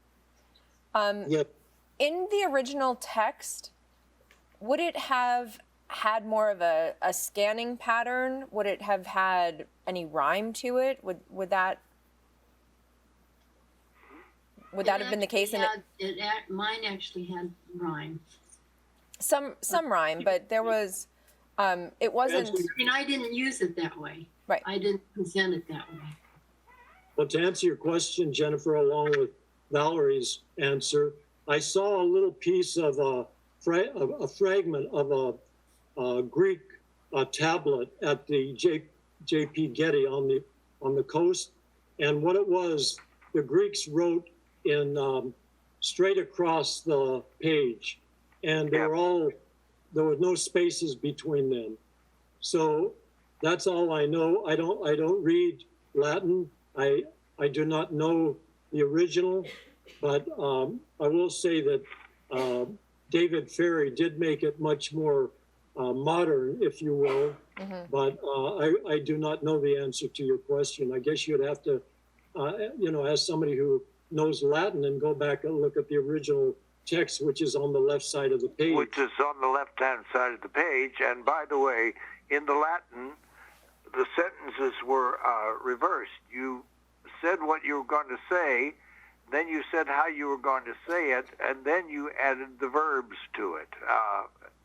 Yep. In the original text, would it have had more of a scanning pattern? Would it have had any rhyme to it? Would that have been the case? Mine actually had rhyme. Some rhyme, but there was, it wasn't. I mean, I didn't use it that way. Right. I didn't present it that way. Well, to answer your question, Jennifer, along with Valerie's answer, I saw a little piece of a fragment of a Greek tablet at the J.P. Getty on the coast, and what it was, the Greeks wrote in straight across the page, and there were no spaces between them. So that's all I know. I don't read Latin. I do not know the original, but I will say that David Ferry did make it much more modern, if you will. Mm-hmm. But I do not know the answer to your question. I guess you'd have to, ask somebody who knows Latin and go back and look at the original text, which is on the left side of the page. Which is on the left-hand side of the page. And by the way, in the Latin, the sentences were reversed. You said what you were going to say, then you said how you were going to say it, and then you added the verbs to it.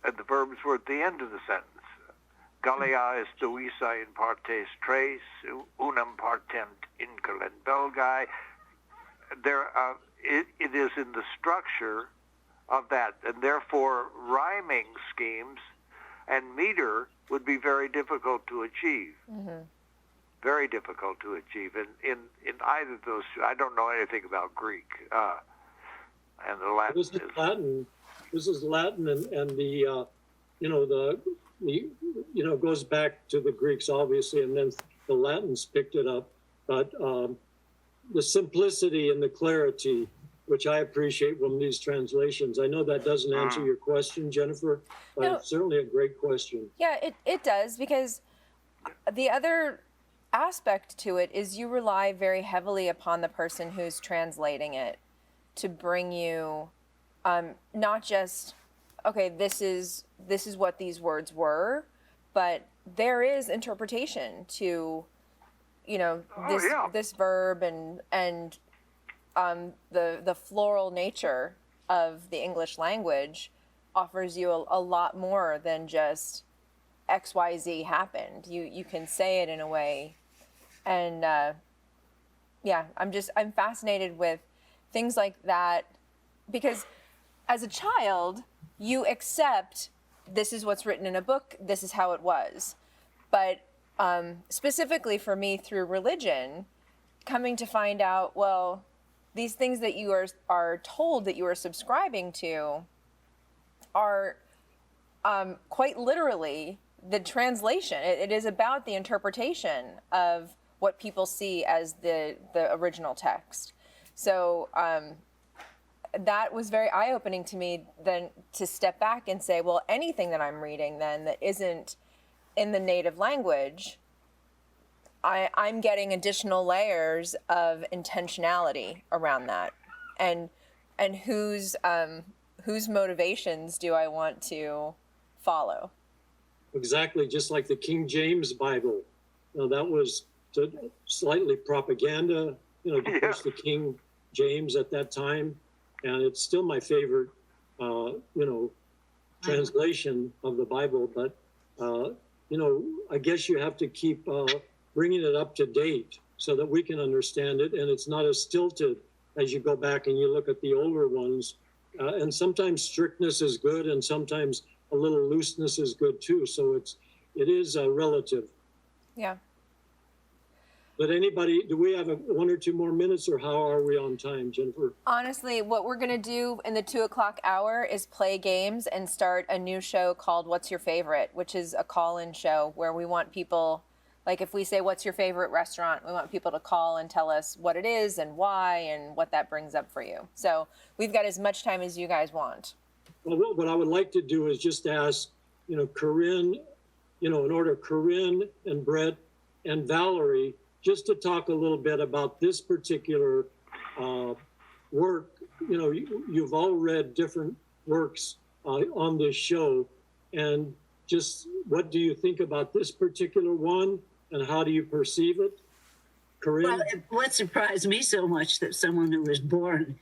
And the verbs were at the end of the sentence. Gallia est divisa in partes tres, unum partem incolent belgae. It is in the structure of that, and therefore rhyming schemes and meter would be very difficult to achieve. Mm-hmm. Very difficult to achieve. In either of those, I don't know anything about Greek, and the Latin. This is Latin. This is Latin, and the goes back to the Greeks, obviously, and then the Latins picked it up. But the simplicity and the clarity, which I appreciate from these translations. I know that doesn't answer your question, Jennifer, but it's certainly a great question. Yeah, it does, because the other aspect to it is you rely very heavily upon the person who's translating it to bring you not just, okay, this is what these words were, but there is interpretation to, this verb and the floral nature of the English language offers you a lot more than just XYZ happened. You can say it in a way. And I'm fascinated with things like that, because as a child, you accept this is what's written in a book, this is how it was. But specifically for me, through religion, coming to find out, well, these things that you are told that you are subscribing to are quite literally the translation. It is about the interpretation of what people see as the original text. So that was very eye-opening to me then to step back and say, well, anything that I'm reading then that isn't in the native language, I'm getting additional layers of intentionality around that, and whose motivations do I want to follow? Exactly, just like the King James Bible. That was slightly propaganda, to push the King James at that time, and it's still my favorite, translation of the Bible. But I guess you have to keep bringing it up to date so that we can understand it, and it's not as stilted as you go back and you look at the older ones. And sometimes strictness is good, and sometimes a little looseness is good too. So it is relative. Yeah. But anybody, do we have 1 or 2 more minutes, or how are we on time, Jennifer? Honestly, what we're gonna do in the 2 o'clock hour is play games and start a new show called What's Your Favorite, which is a call-in show where we want people, like if we say, what's your favorite restaurant? We want people to call and tell us what it is and why and what that brings up for you. So we've got as much time as you guys want. Well, what I would like to do is just ask, Corrine, in order, Corrine and Brett and Valerie, just to talk a little bit about this particular work. You've all read different works on this show, and just what do you think about this particular one, and how do you perceive it? Corrine? Well, what surprised me so much that someone who was born,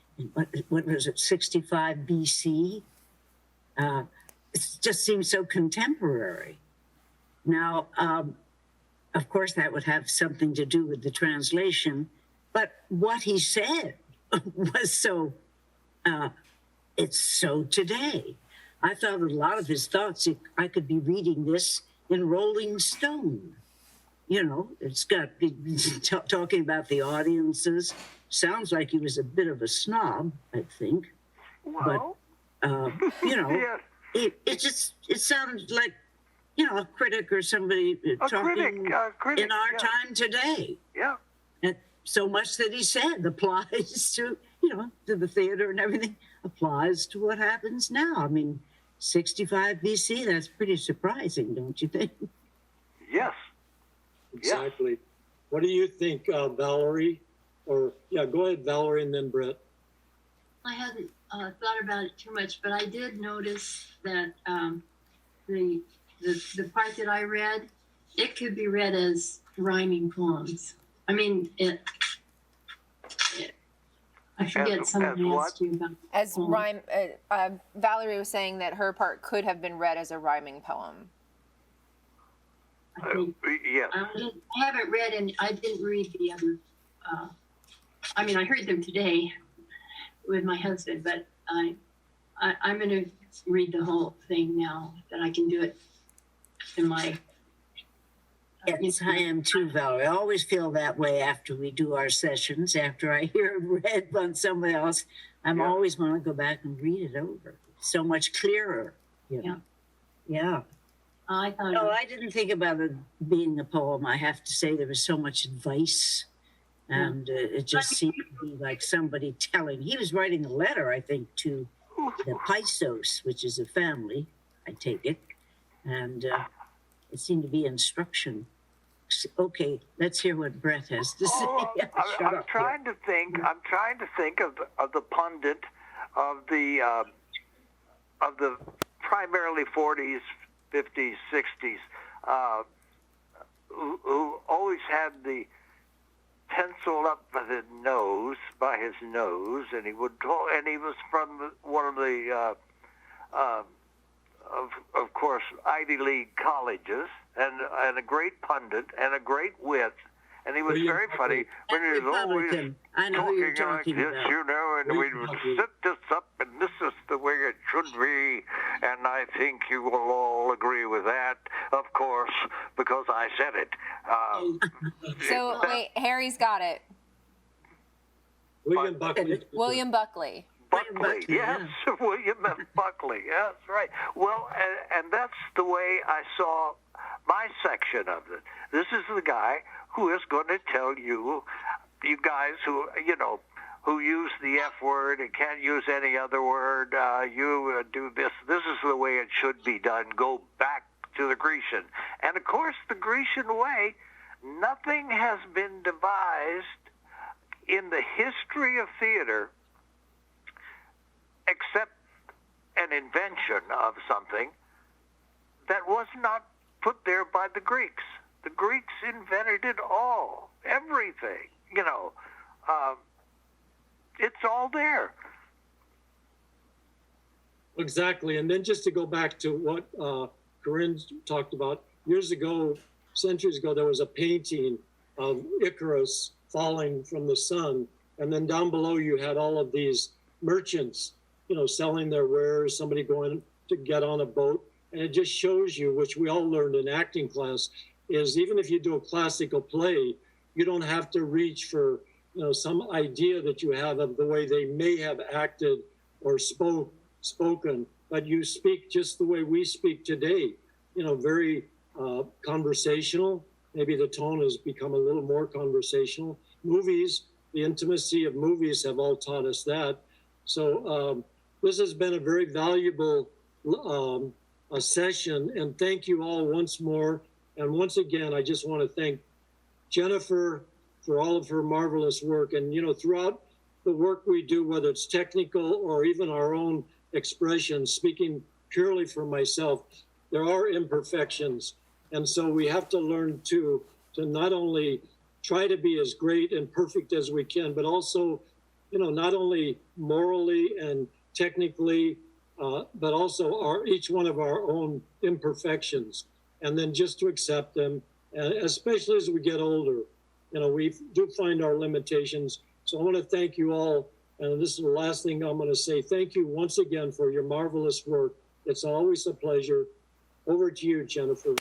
what was it, 65 BC, it just seems so contemporary. Now, of course, that would have something to do with the translation, but what he said was so, it's so today. I thought a lot of his thoughts, I could be reading this in Rolling Stone. It's got, talking about the audiences, sounds like he was a bit of a snob, I think. Well, But, yes. it sounded like, a critic or somebody talking critic, in our yeah. time today. Yeah. And so much that he said applies to, to the theater and everything, applies to what happens now. I mean, 65 BC, that's pretty surprising, don't you think? Yes. Exactly. What do you think, Valerie? Or, go ahead, Valerie, and then Brett. I hadn't thought about it too much, but I did notice that the part that I read, it could be read as rhyming poems. I mean, I forget somebody asked you about As poem. rhyme, Valerie was saying that her part could have been read as a rhyming poem. I think Yes. I haven't read, and I didn't read the other. I heard them today with my husband, but I'm going to read the whole thing now that I can do it in my. Yes, I am too, Valerie. I always feel that way after we do our sessions. After I hear it read on somebody else, I'm always want to go back and read it over. So much clearer. Yeah. I thought. No, I didn't think about it being a poem. I have to say there was so much advice, and it just seemed to be like somebody telling. He was writing a letter, I think, to the Paisos, which is a family, I take it, and it seemed to be instruction. Okay, let's hear what Brett has to say. I'm trying to think of the pundit of the primarily 40s, 50s, 60s, who always had the pencil up by his nose, and he was from one of the of course Ivy League colleges, and a great pundit and a great wit, and he was very funny when he was always I know who you're talking like this, about. and we would set this up, and this is the way it should be, and I think you will all agree with that, of course, because I said it. So wait, Harry's got it. William Buckley. William Buckley. Buckley, yes, William F. Buckley, yes, right. Well, and that's the way I saw my section of it. This is the guy who is going to tell you guys who use the F word and can't use any other word, you do this. This is the way it should be done. Go back to the Grecian. And, of course, the Grecian way, nothing has been devised in the history of theater except an invention of something that was not put there by the Greeks. The Greeks invented it all, everything, it's all there. Exactly. And then just to go back to what Corrine talked about, years ago, centuries ago, there was a painting of Icarus falling from the sun. And then down below, you had all of these merchants, selling their wares, somebody going to get on a boat. And it just shows you, which we all learned in acting class, is even if you do a classical play, You don't have to reach for, some idea that you have of the way they may have acted or spoken, but you speak just the way we speak today, very conversational. Maybe the tone has become a little more conversational. Movies, the intimacy of movies have all taught us that. So this has been a very valuable a session, and thank you all once more. And once again, I just want to thank Jennifer for all of her marvelous work. And, throughout the work we do, whether it's technical or even our own expression, speaking purely for myself, there are imperfections. And so we have to learn to not only try to be as great and perfect as we can, but also, not only morally and technically, but also each one of our own imperfections, and then just to accept them, and especially as we get older. We do find our limitations. So I want to thank you all. And this is the last thing I'm going to say. Thank you once again for your marvelous work. It's always a pleasure. Over to you, Jennifer.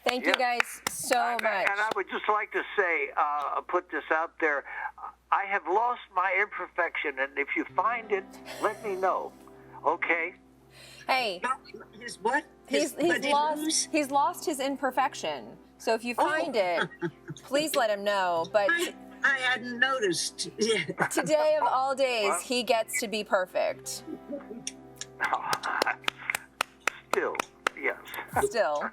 Thank you guys so much. And I would just like to say, put this out there. I have lost my imperfection, and if you find it, let me know. Okay? Hey, His what? he's lost his imperfection. So if you find it, please let him know. But I hadn't noticed. Yeah. today of all days, he gets to be perfect. Still, yes. Still.